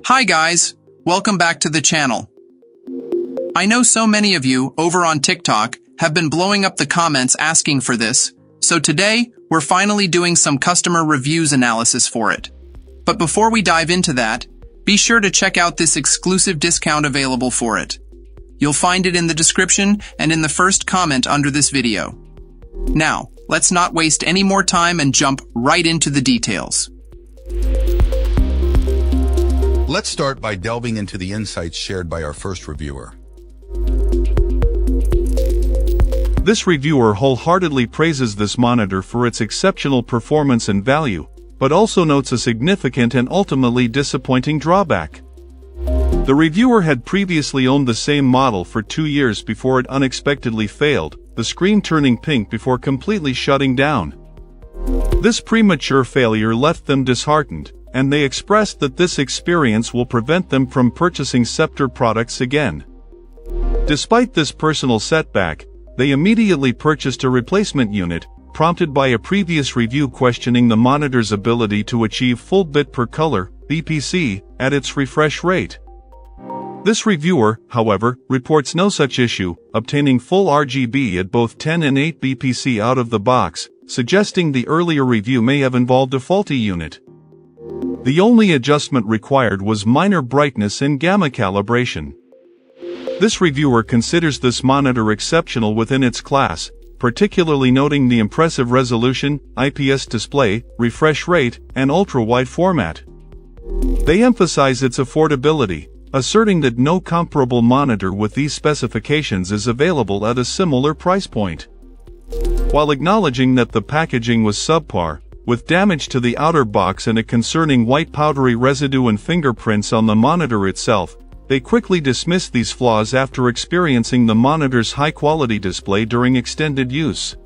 Hi guys, welcome back to the channel. I know so many of you over on TikTok have been blowing up the comments asking for this, so today we're finally doing some customer reviews analysis for it. But before we dive into that, be sure to check out this exclusive discount available for it. You'll find it in the description and in the first comment under this video. Now, let's not waste any more time and jump right into the details. Let's start by delving into the insights shared by our first reviewer. This reviewer wholeheartedly praises this monitor for its exceptional performance and value, but also notes a significant and ultimately disappointing drawback. The reviewer had previously owned the same model for 2 years before it unexpectedly failed, the screen turning pink before completely shutting down. This premature failure left them disheartened, and they expressed that this experience will prevent them from purchasing Sceptre products again. Despite this personal setback, they immediately purchased a replacement unit, prompted by a previous review questioning the monitor's ability to achieve full bit per color, BPC, at its refresh rate. This reviewer, however, reports no such issue, obtaining full RGB at both 10 and 8 BPC out of the box, suggesting the earlier review may have involved a faulty unit. The only adjustment required was minor brightness and gamma calibration. This reviewer considers this monitor exceptional within its class, particularly noting the impressive resolution, IPS display, refresh rate, and ultra-wide format. They emphasize its affordability, asserting that no comparable monitor with these specifications is available at a similar price point. While acknowledging that the packaging was subpar, with damage to the outer box and a concerning white powdery residue and fingerprints on the monitor itself, they quickly dismissed these flaws after experiencing the monitor's high-quality display during extended use.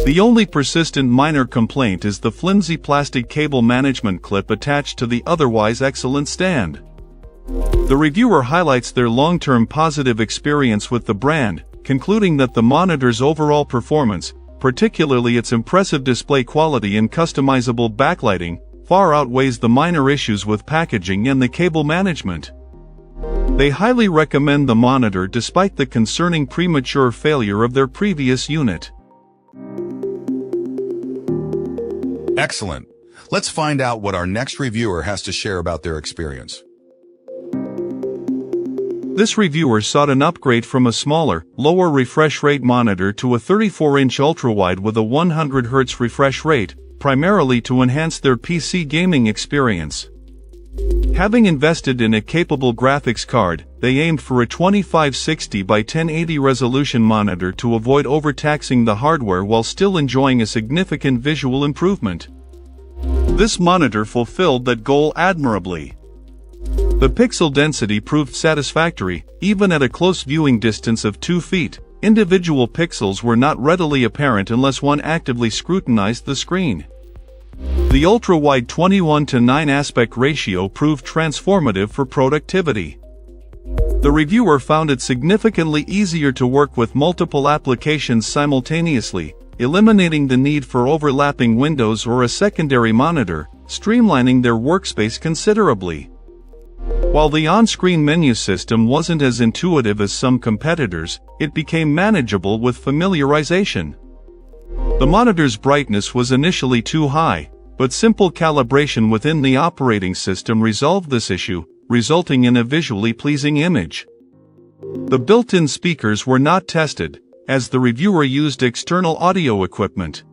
The only persistent minor complaint is the flimsy plastic cable management clip attached to the otherwise excellent stand. The reviewer highlights their long-term positive experience with the brand, concluding that the monitor's overall performance, particularly its impressive display quality and customizable backlighting, far outweighs the minor issues with packaging and the cable management. They highly recommend the monitor despite the concerning premature failure of their previous unit. Excellent. Let's find out what our next reviewer has to share about their experience. This reviewer sought an upgrade from a smaller, lower refresh rate monitor to a 34-inch ultrawide with a 100Hz refresh rate, primarily to enhance their PC gaming experience. Having invested in a capable graphics card, they aimed for a 2560 by 1080 resolution monitor to avoid overtaxing the hardware while still enjoying a significant visual improvement. This monitor fulfilled that goal admirably. The pixel density proved satisfactory, even at a close viewing distance of 2 feet. Individual pixels were not readily apparent unless one actively scrutinized the screen. The ultra-wide 21:9 aspect ratio proved transformative for productivity. The reviewer found it significantly easier to work with multiple applications simultaneously, eliminating the need for overlapping windows or a secondary monitor, streamlining their workspace considerably. While the on-screen menu system wasn't as intuitive as some competitors, it became manageable with familiarization. The monitor's brightness was initially too high, but simple calibration within the operating system resolved this issue, resulting in a visually pleasing image. The built-in speakers were not tested, as the reviewer used external audio equipment.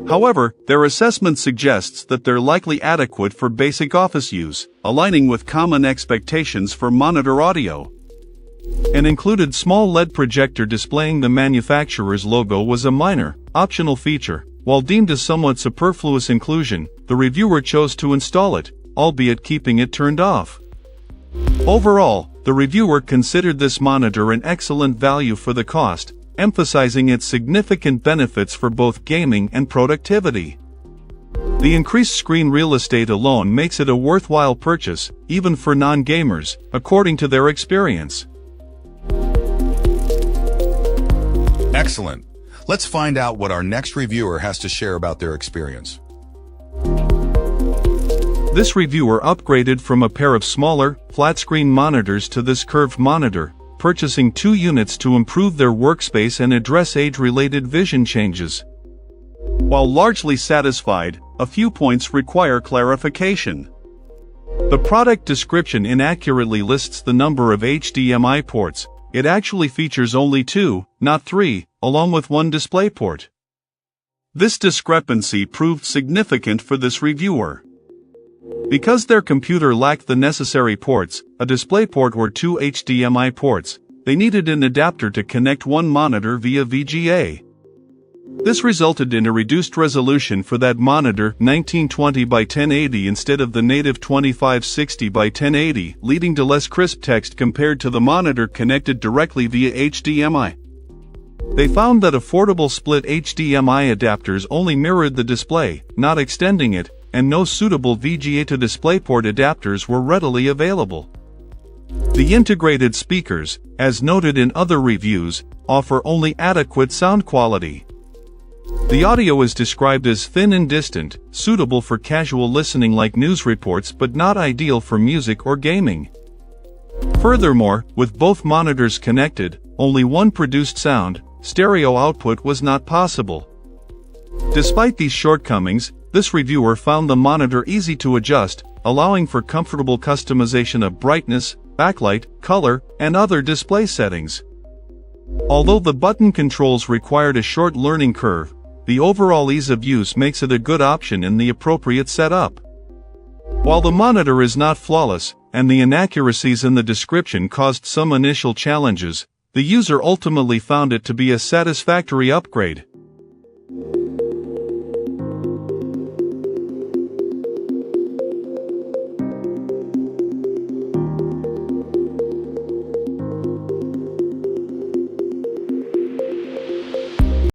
However, their assessment suggests that they're likely adequate for basic office use, aligning with common expectations for monitor audio. An included small LED projector displaying the manufacturer's logo was a minor, optional feature. While deemed a somewhat superfluous inclusion, the reviewer chose to install it, albeit keeping it turned off. Overall, the reviewer considered this monitor an excellent value for the cost, emphasizing its significant benefits for both gaming and productivity. The increased screen real estate alone makes it a worthwhile purchase, even for non-gamers, according to their experience. Excellent. Let's find out what our next reviewer has to share about their experience. This reviewer upgraded from a pair of smaller, flat-screen monitors to this curved monitor, purchasing 2 units to improve their workspace and address age-related vision changes. While largely satisfied, a few points require clarification. The product description inaccurately lists the number of HDMI ports. It actually features only 2, not 3, along with 1 DisplayPort. This discrepancy proved significant for this reviewer. Because their computer lacked the necessary ports, a DisplayPort or 2 HDMI ports, they needed an adapter to connect one monitor via VGA. This resulted in a reduced resolution for that monitor, 1920 by 1080 instead of the native 2560 by 1080, leading to less crisp text compared to the monitor connected directly via HDMI. They found that affordable split HDMI adapters only mirrored the display, not extending it, and no suitable VGA to DisplayPort adapters were readily available. The integrated speakers, as noted in other reviews, offer only adequate sound quality. The audio is described as thin and distant, suitable for casual listening like news reports but not ideal for music or gaming. Furthermore, with both monitors connected, only one produced sound, stereo output was not possible. Despite these shortcomings, this reviewer found the monitor easy to adjust, allowing for comfortable customization of brightness, backlight, color, and other display settings. Although the button controls required a short learning curve, the overall ease of use makes it a good option in the appropriate setup. While the monitor is not flawless, and the inaccuracies in the description caused some initial challenges, the user ultimately found it to be a satisfactory upgrade.